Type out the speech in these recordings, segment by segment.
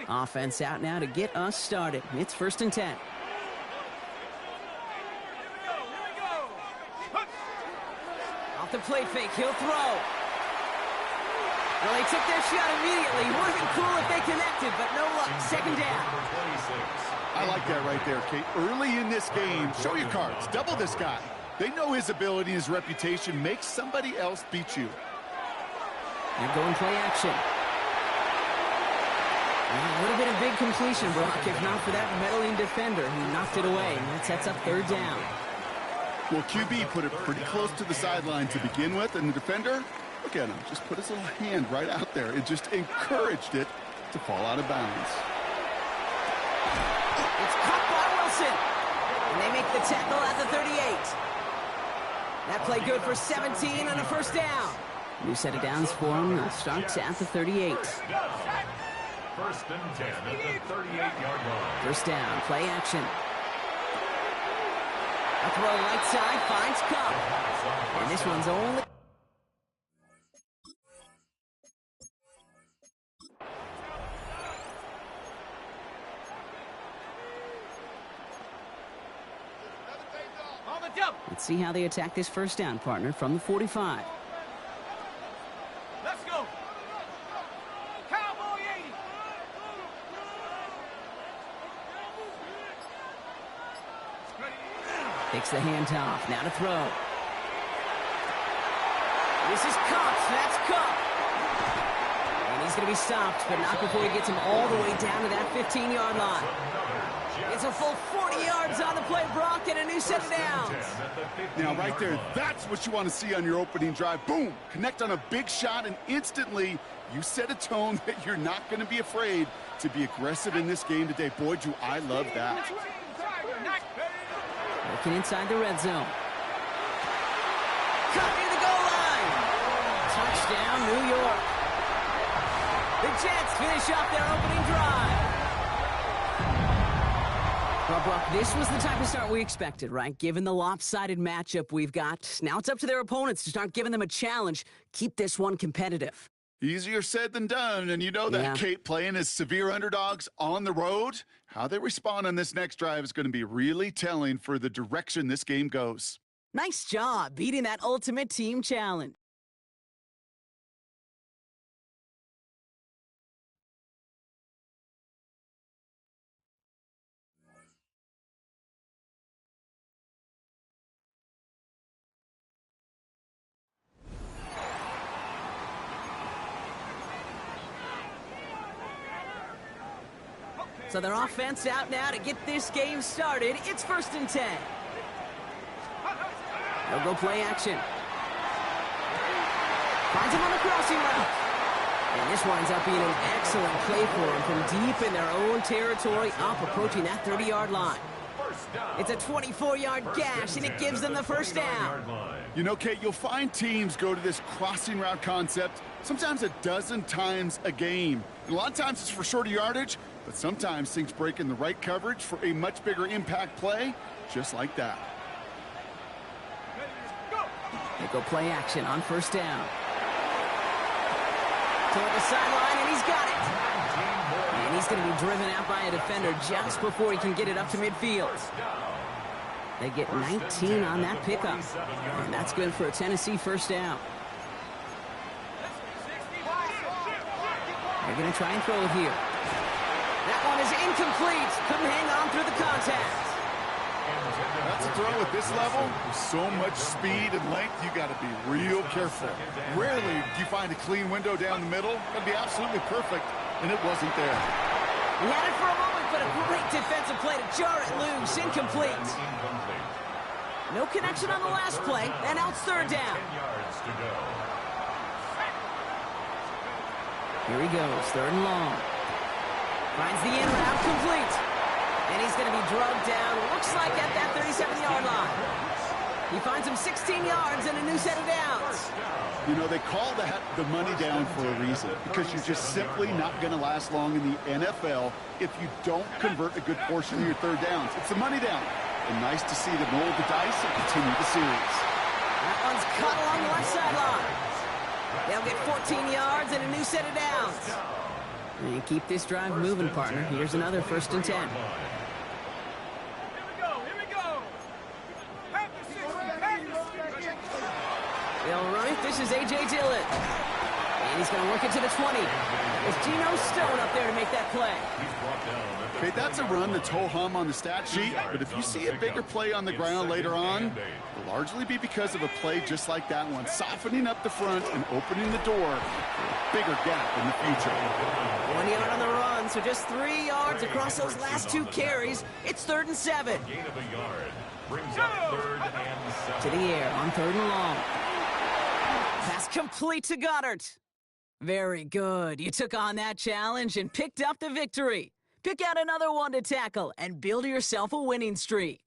Offense out now to get us started. It's 1st and 10. Off the play fake, he'll throw. Well, they took their shot immediately. Would have been cool if they connected, but no luck. 2nd down. I like that right there, Kate. Early in this game, show your cards. Double this guy. They know his ability and his reputation makes somebody else beat you. And going play action. Well, it would have been a big completion, Brock, if not for that meddling defender who knocked it away. And that sets up 3rd down. Well, QB put it pretty close to the sideline to begin with, and the defender, look at him, just put his little hand right out there. It just encouraged it to fall out of bounds. It's caught by Wilson. And they make the tackle at the 38. That play good for 17 on a 1st down. New set of downs for him. Starts at the 38. 1st and 10 at the 38-yard line. 1st down, play action. A throw right side, finds Cup. And this one's only... Let's see how they attack this 1st down, partner, from the 45. Let's go. Cowboy 80. Takes the handoff, now to throw. This is Cup, that's Cup. And he's going to be stopped, but not before he gets him all the way down to that 15-yard line. It's a full 40 yards on the play, Brock, and a new set of downs. Now, right there, that's what you want to see on your opening drive. Boom! Connect on a big shot, and instantly you set a tone that you're not going to be afraid to be aggressive in this game today. Boy, do I love that. Looking inside the red zone. Cut near the goal line. Touchdown, New York. The Jets finish off their opening drive. Well, Brock, this was the type of start we expected, right? Given the lopsided matchup we've got, now it's up to their opponents to start giving them a challenge. Keep this one competitive. Easier said than done, and you know that, Yeah. Kate, playing as severe underdogs on the road. How they respond on this next drive is going to be really telling for the direction this game goes. Nice job beating that ultimate team challenge. So their offense out now to get this game started. It's 1st and 10. They'll go play action. Finds him on the crossing route. And this winds up being an excellent play for him from deep in their own territory, up approaching that 30-yard line. It's a 24-yard gash, and it gives them the 1st down. You know, Kate, you'll find teams go to this crossing route concept sometimes a dozen times a game. And a lot of times it's for shorter yardage, but sometimes things break in the right coverage for a much bigger impact play, just like that. They go play action on 1st down. Toward the sideline, and he's got it. And he's going to be driven out by a defender just before he can get it up to midfield. They get 19 on that pickup. And that's good for a Tennessee 1st down. They're going to try and throw it here. That one is incomplete. Couldn't hang on through the contact. That's a throw at this level. With so much speed and length, you got to be real careful. Rarely do you find a clean window down the middle. That'd be absolutely perfect, and it wasn't there. He had it for a moment, but a great defensive play to jar it loose. Incomplete. No connection on the last play, and now it's 3rd down. Here he goes, 3rd and long. Finds the in route, complete. And he's going to be drugged down, looks like at that 37-yard line. He finds him 16 yards and a new set of downs. You know, they call that the money down for a reason, because you're just simply not going to last long in the NFL if you don't convert a good portion of your 3rd downs. It's the money down. And nice to see them roll the dice and continue the series. That one's cut along the left sideline. They'll get 14 yards and a new set of downs. And keep this drive moving, partner. Here's another 1st and 10. They'll run it. This is A.J. Dillon. And he's going to work it to the 20. There's Geno Stone up there to make that play. Okay, that's a run that's ho-hum on the stat sheet, but if you see a bigger play on the ground later on, it'll largely be because of a play just like that one, softening up the front and opening the door for a bigger gap in the future. 1 yard on the run, so just 3 yards across those last 2 carries. It's 3rd and 7. Gain of a yard. Brings up 3rd and 7. To the air on 3rd and long. Pass complete to Goddard. Very good. You took on that challenge and picked up the victory. Pick out another one to tackle and build yourself a winning streak.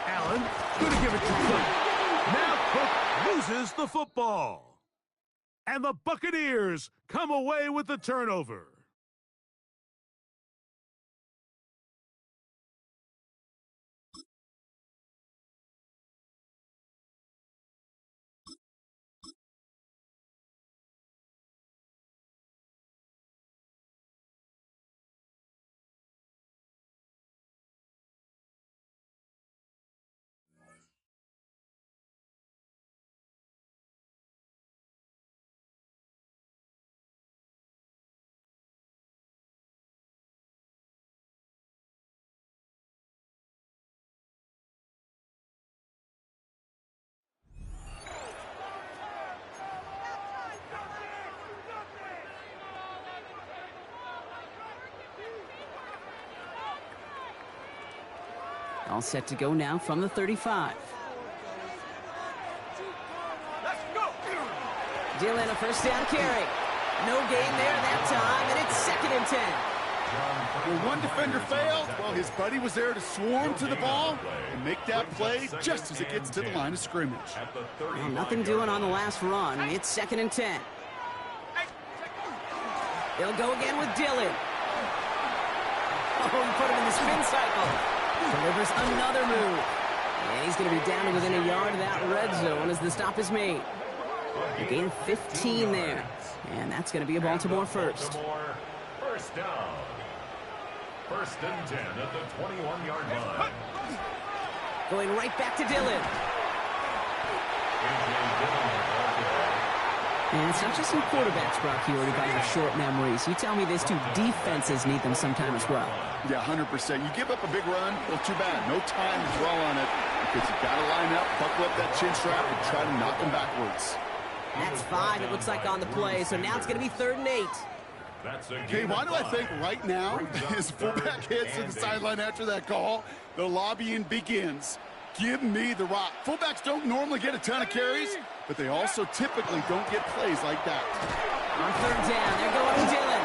Allen, gonna give it to Cook. Now Cook loses the football. And the Buccaneers come away with the turnover. All set to go now from the 35. Dillon, a 1st down carry. No gain there that time, and it's 2nd and 10. When one defender failed, well, his buddy was there to swarm to the ball and make that play just as it gets to the line of scrimmage. Well, nothing doing on the last run. It's 2nd and 10. They'll go again with Dillon. Oh, he put him in the spin cycle. Delivers another move. And he's going to be down to within a yard of that red zone as the stop is made. A gain of 15 there. And that's going to be a Baltimore first. First down. 1st and 10 at the 21-yard line. Going right back to Dillon. And it's not just some quarterbacks, Brock, you already got your short memories. You tell me this too, defenses need them sometime as well. Yeah, 100%. You give up a big run, well, too bad. No time to dwell on it because you've got to line up, buckle up that chin strap, and try to knock them backwards. That's 5, it looks like, on the play, so now it's going to be 3rd and 8. Okay, why do I think right now, as fullback heads to the sideline after that call, the lobbying begins. Give me the rock. Fullbacks don't normally get a ton of carries, but they also typically don't get plays like that. On 3rd down, they're going to Dillon.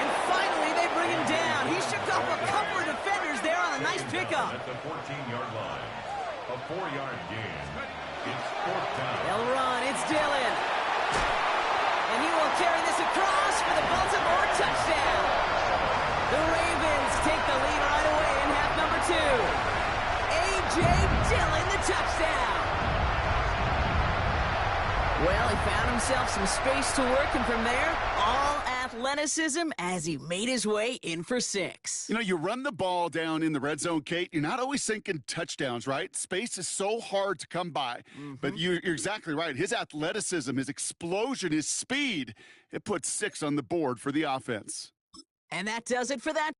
And finally, they bring him down. He shook off a couple of defenders there on a nice pickup. At the 14-yard line, a 4-yard gain. It's 4th down. They'll run. It's Dillon. And he will carry this across for the Baltimore touchdown. The Ravens take the lead right away in half number 2. A.J. Dillon, the touchdown. Well, he found himself some space to work, and from there, all athleticism as he made his way in for 6. You know, you run the ball down in the red zone, Kate, you're not always thinking touchdowns, right? Space is so hard to come by. But you're exactly right. His athleticism, his explosion, his speed, it puts 6 on the board for the offense. And that does it for that.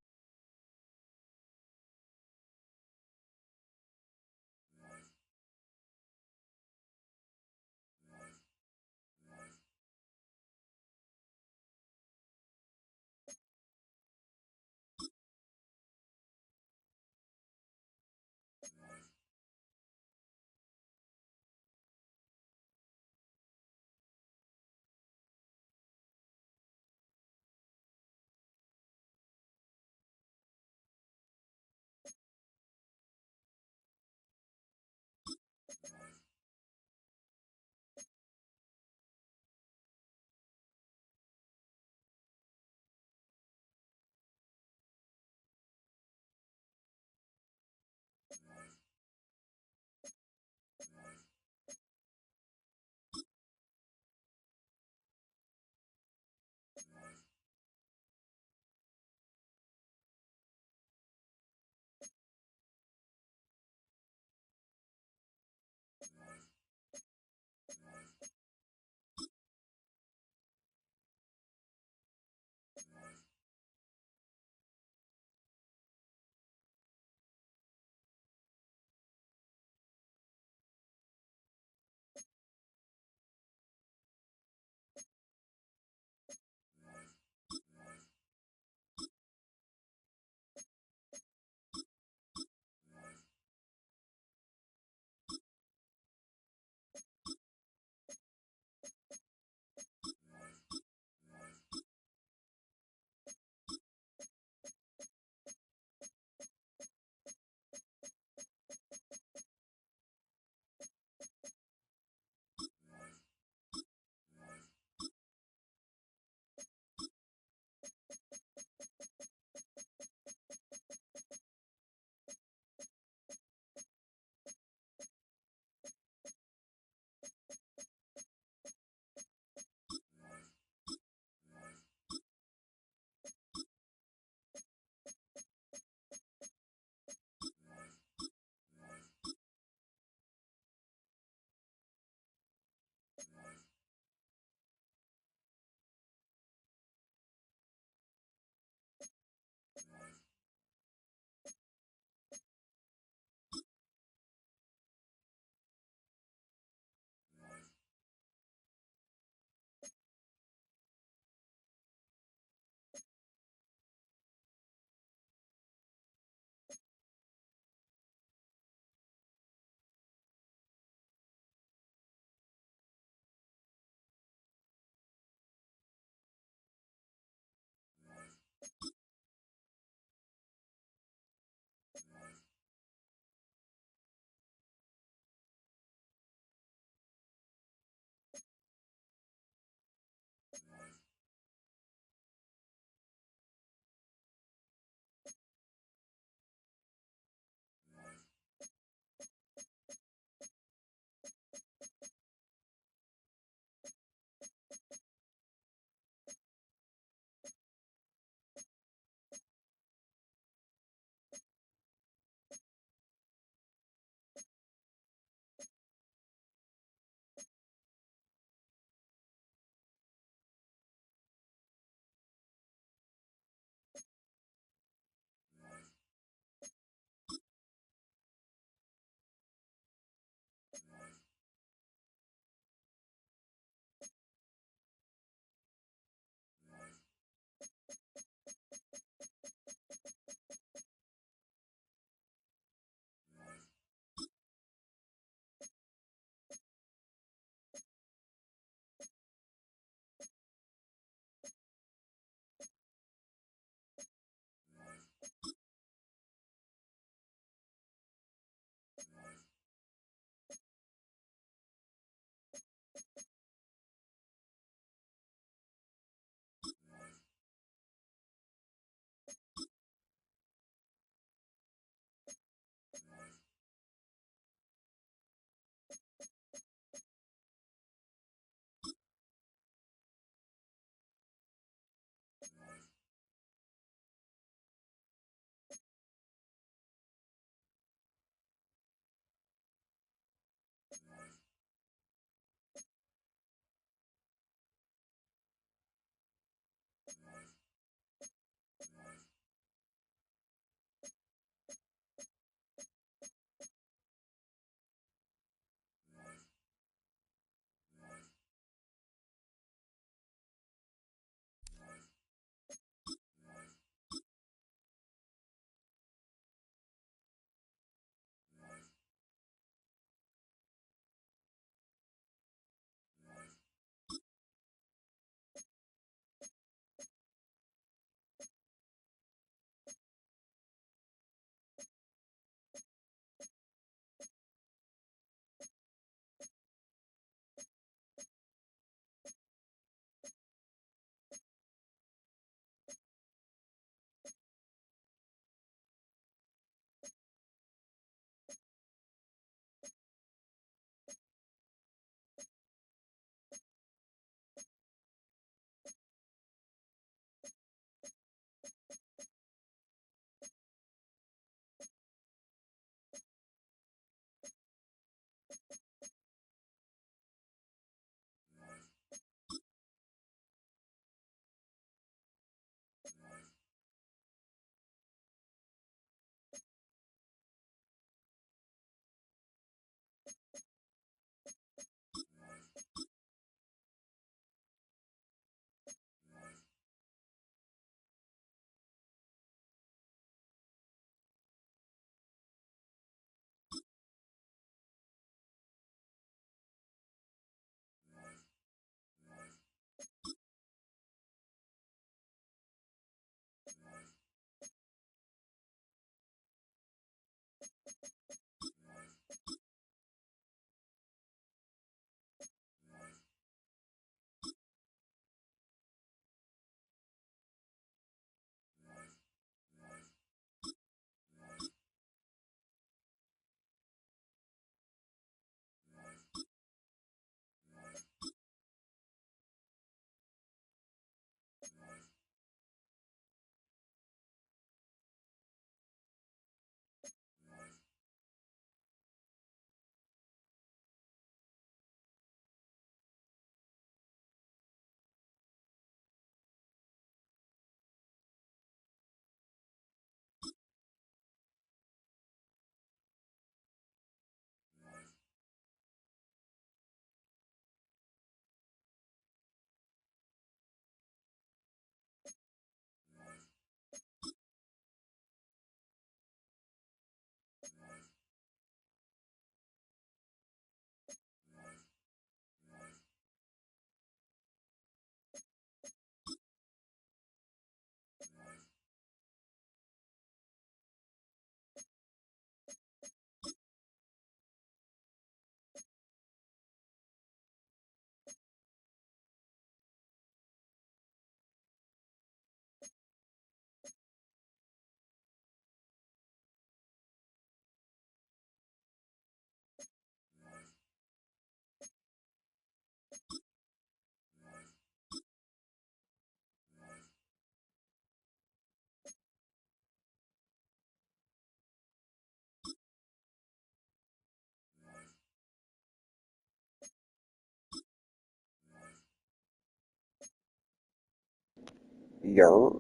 Yer.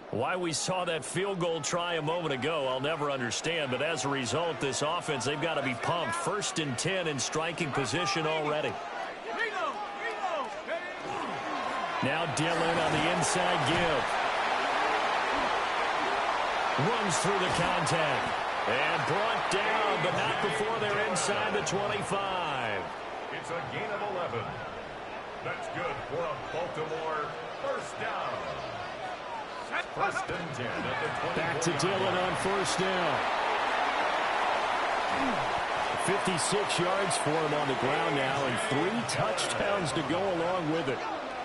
Why we saw that field goal try a moment ago, I'll never understand. But as a result, this offense, they've got to be pumped. 1st and 10 in striking position already. Now Dillon on the inside give. Runs through the contact. And brought down, but not before they're inside the 25. It's a gain of 11. That's good for a Baltimore first down. 1st and 10 at the 20. Back to Dillon on 1st down. 56 yards for him on the ground now, and 3 touchdowns to go along with it.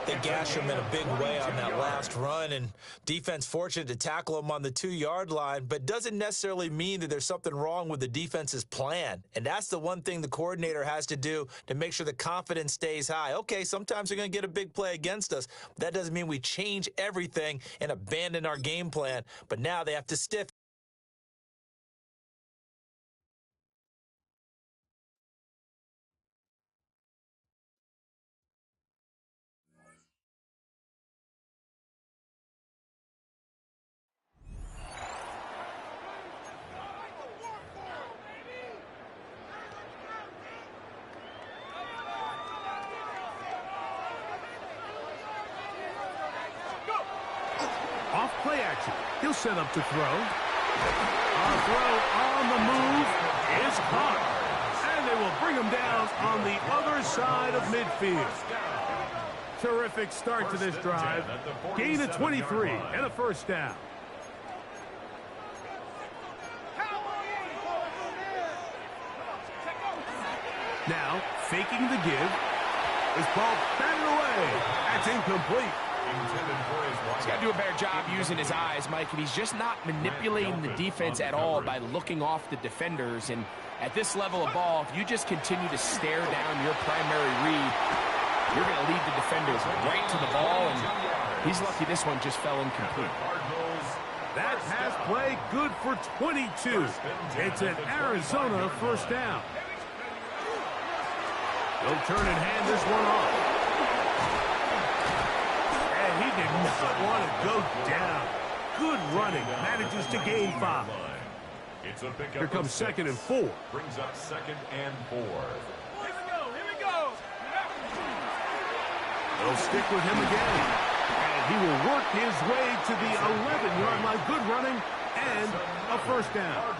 They gashed him in a big way on that last run, and defense fortunate to tackle him on the 2-yard line, but doesn't necessarily mean that there's something wrong with the defense's plan. And that's the one thing the coordinator has to do to make sure the confidence stays high. Okay, sometimes we're going to get a big play against us. That doesn't mean we change everything and abandon our game plan, but now they have to stiff. Off play action. He'll set up to throw. A throw on the move is caught. And they will bring him down on the other side of midfield. Terrific start to this drive. Gain of 23 and a 1st down. Now, faking the give. This ball batted away. That's incomplete. He's got to do a better job using his eyes, Mike, and he's just not manipulating the defense at all by looking off the defenders. And at this level of ball, if you just continue to stare down your primary read, you're going to lead the defenders right to the ball, and he's lucky this one just fell incomplete. That pass play good for 22. It's an Arizona 1st down. They'll turn and hand this one off. And he did not want to go down. Good running. Manages to gain 5. Here comes 2nd and 4. Brings up 2nd and 4. Here we go. They'll stick with him again. And he will work his way to the 11-yard line. Good running and a 1st down.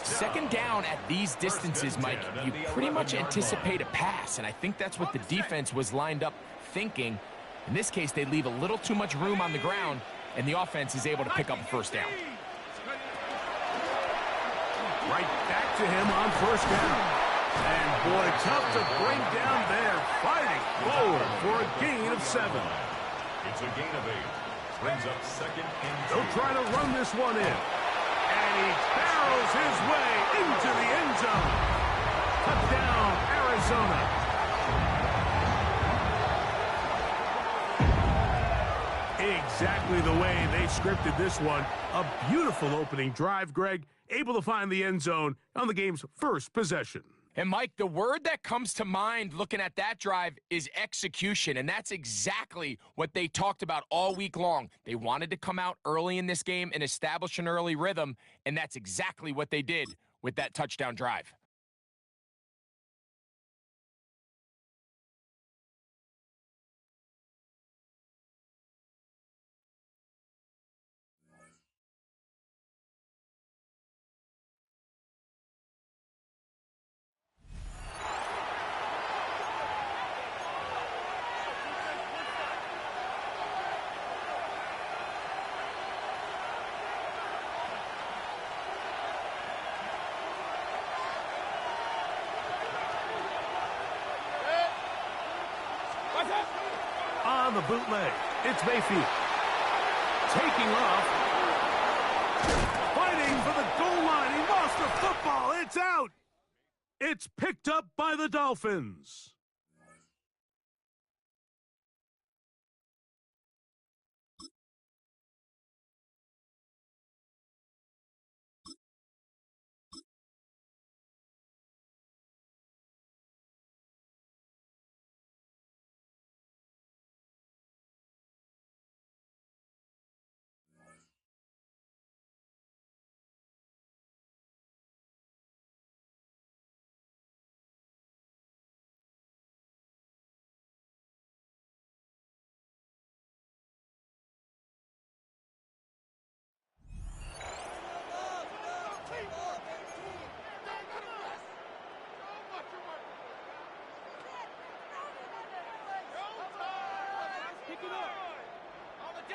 2nd down at these distances, Mike, you pretty much anticipate a pass, and I think that's what the defense was lined up thinking. In this case, they leave a little too much room on the ground, and the offense is able to pick up a 1st down. Right back to him on 1st down. And boy, tough to bring down there. Fighting forward for a gain of 7. It's a gain of 8. Brings up 2nd and 2. They'll try to run this one in. And he barrels his way into the end zone. Touchdown, Arizona. Exactly the way they scripted this one. A beautiful opening drive, Greg. Able to find the end zone on the game's first possession. And, Mike, the word that comes to mind looking at that drive is execution, and that's exactly what they talked about all week long. They wanted to come out early in this game and establish an early rhythm, and that's exactly what they did with that touchdown drive. On the bootleg, it's Mayfield. Taking off. Fighting for the goal line. He lost the football. It's out. It's picked up by the Dolphins.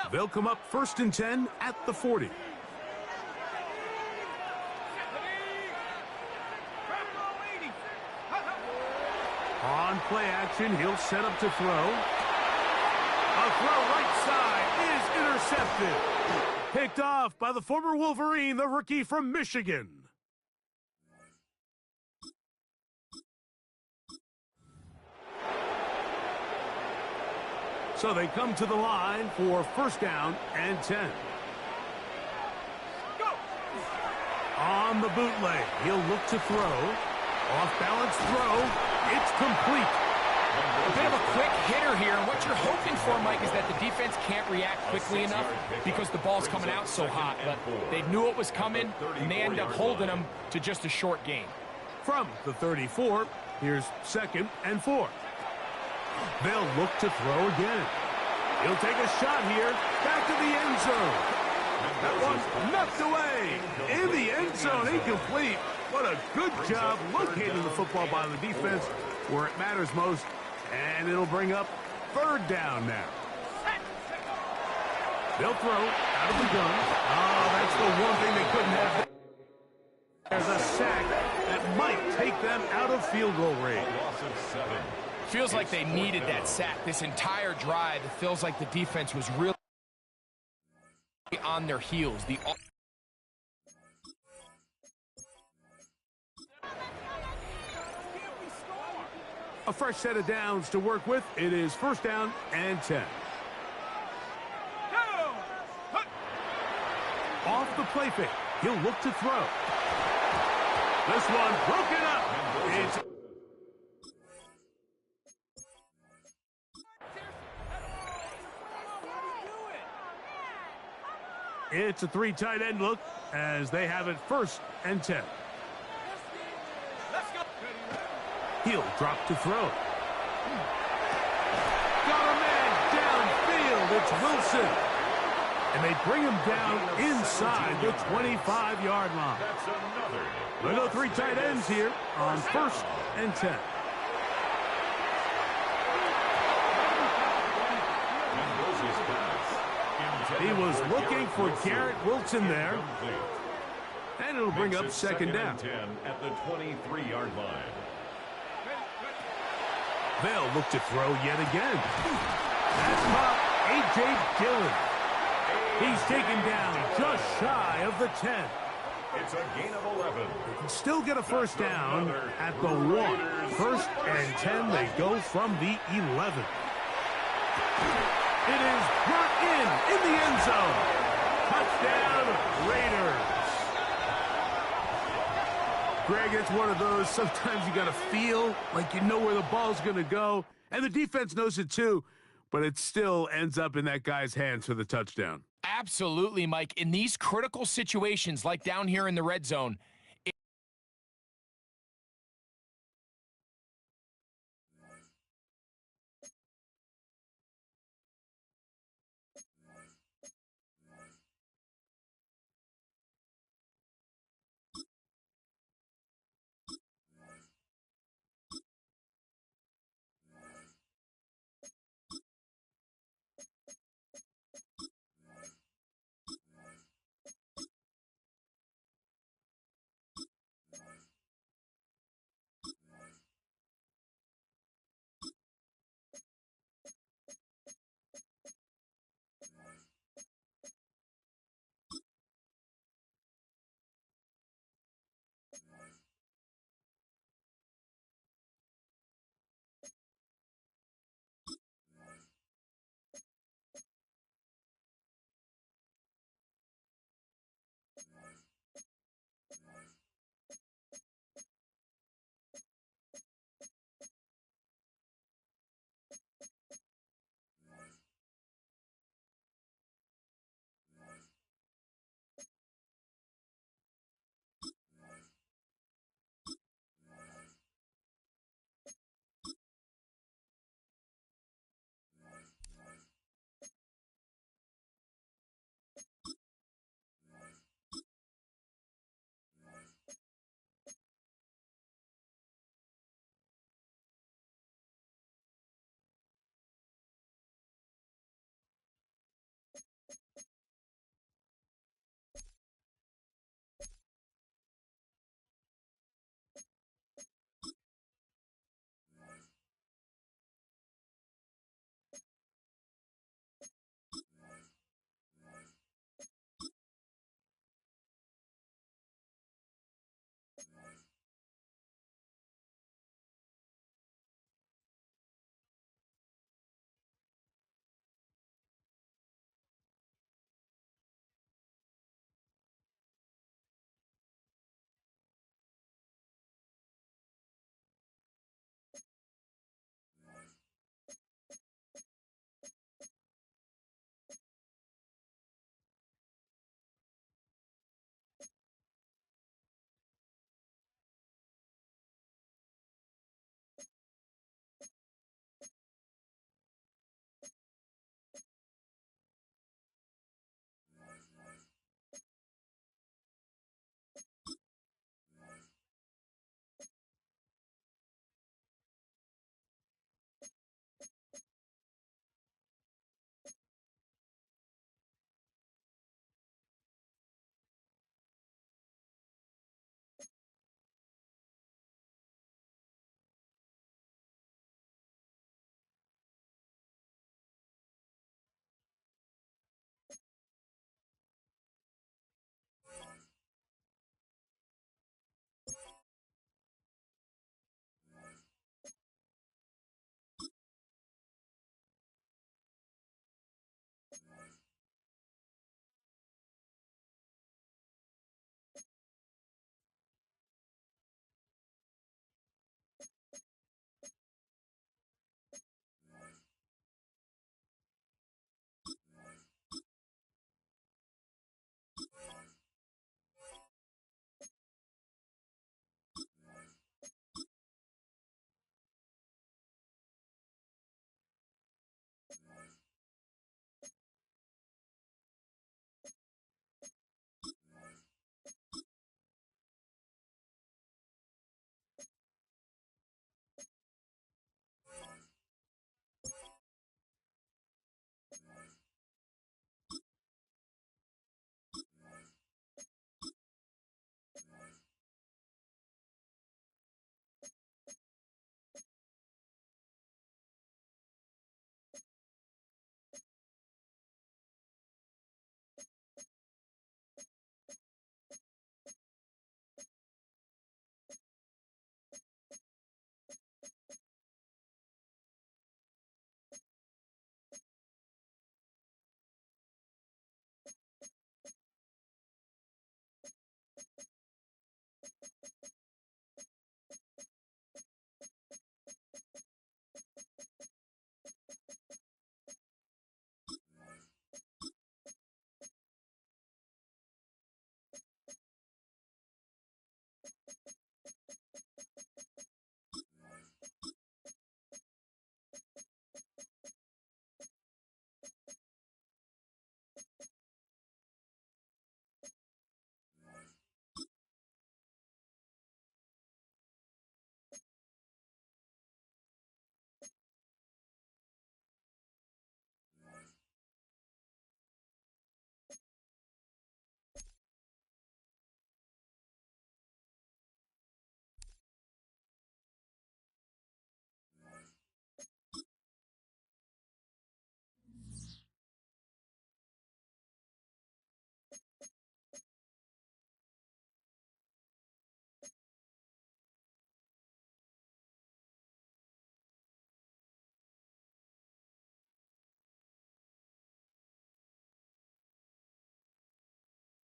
They'll come up 1st and 10 at the 40. On play action, he'll set up to throw. A throw right side is intercepted. Picked off by the former Wolverine, the rookie from Michigan. So they come to the line for 1st down and 10. Go. On the bootleg, he'll look to throw. Off-balance throw. It's complete. A bit of a quick hitter here, and what you're hoping for, Mike, is that the defense can't react quickly enough because the ball's coming out so hot. But they knew it was coming, and they end up holding them to just a short gain. From the 34, here's 2nd and 4. They'll look to throw again. He'll take a shot here. Back to the end zone. That one knocked away. In the end zone, incomplete. What a good job locating the football by the defense where it matters most. And it'll bring up 3rd down now. They'll throw out of the gun. Oh, that's the one thing they couldn't have. There's a sack that might take them out of field goal range. Feels like they needed that sack this entire drive. It feels like the defense was really on their heels. A fresh set of downs to work with. It is 1st down and 10. Off the play fake. He'll look to throw. This one broken up. It's a 3 tight end look as they have it 1st and 10. He'll drop to throw. Got a man downfield. It's Wilson. And they bring him down inside the 25-yard line. We'll go 3 tight ends here on 1st and 10. He was looking for Garrett Wilson there. And it'll bring up 2nd down. At the 23-yard line. They'll look to throw yet again. That's caught A.J. Dillon. He's taken down just shy of the 10. It's a gain of 11. They can still get a 1st down at the 1. 1st and 10, they go from the 11. It is brought in the end zone. Touchdown, Raiders. Greg, it's one of those, sometimes you got to feel like you know where the ball's going to go, and the defense knows it too, but it still ends up in that guy's hands for the touchdown. Absolutely, Mike. In these critical situations, like down here in the red zone,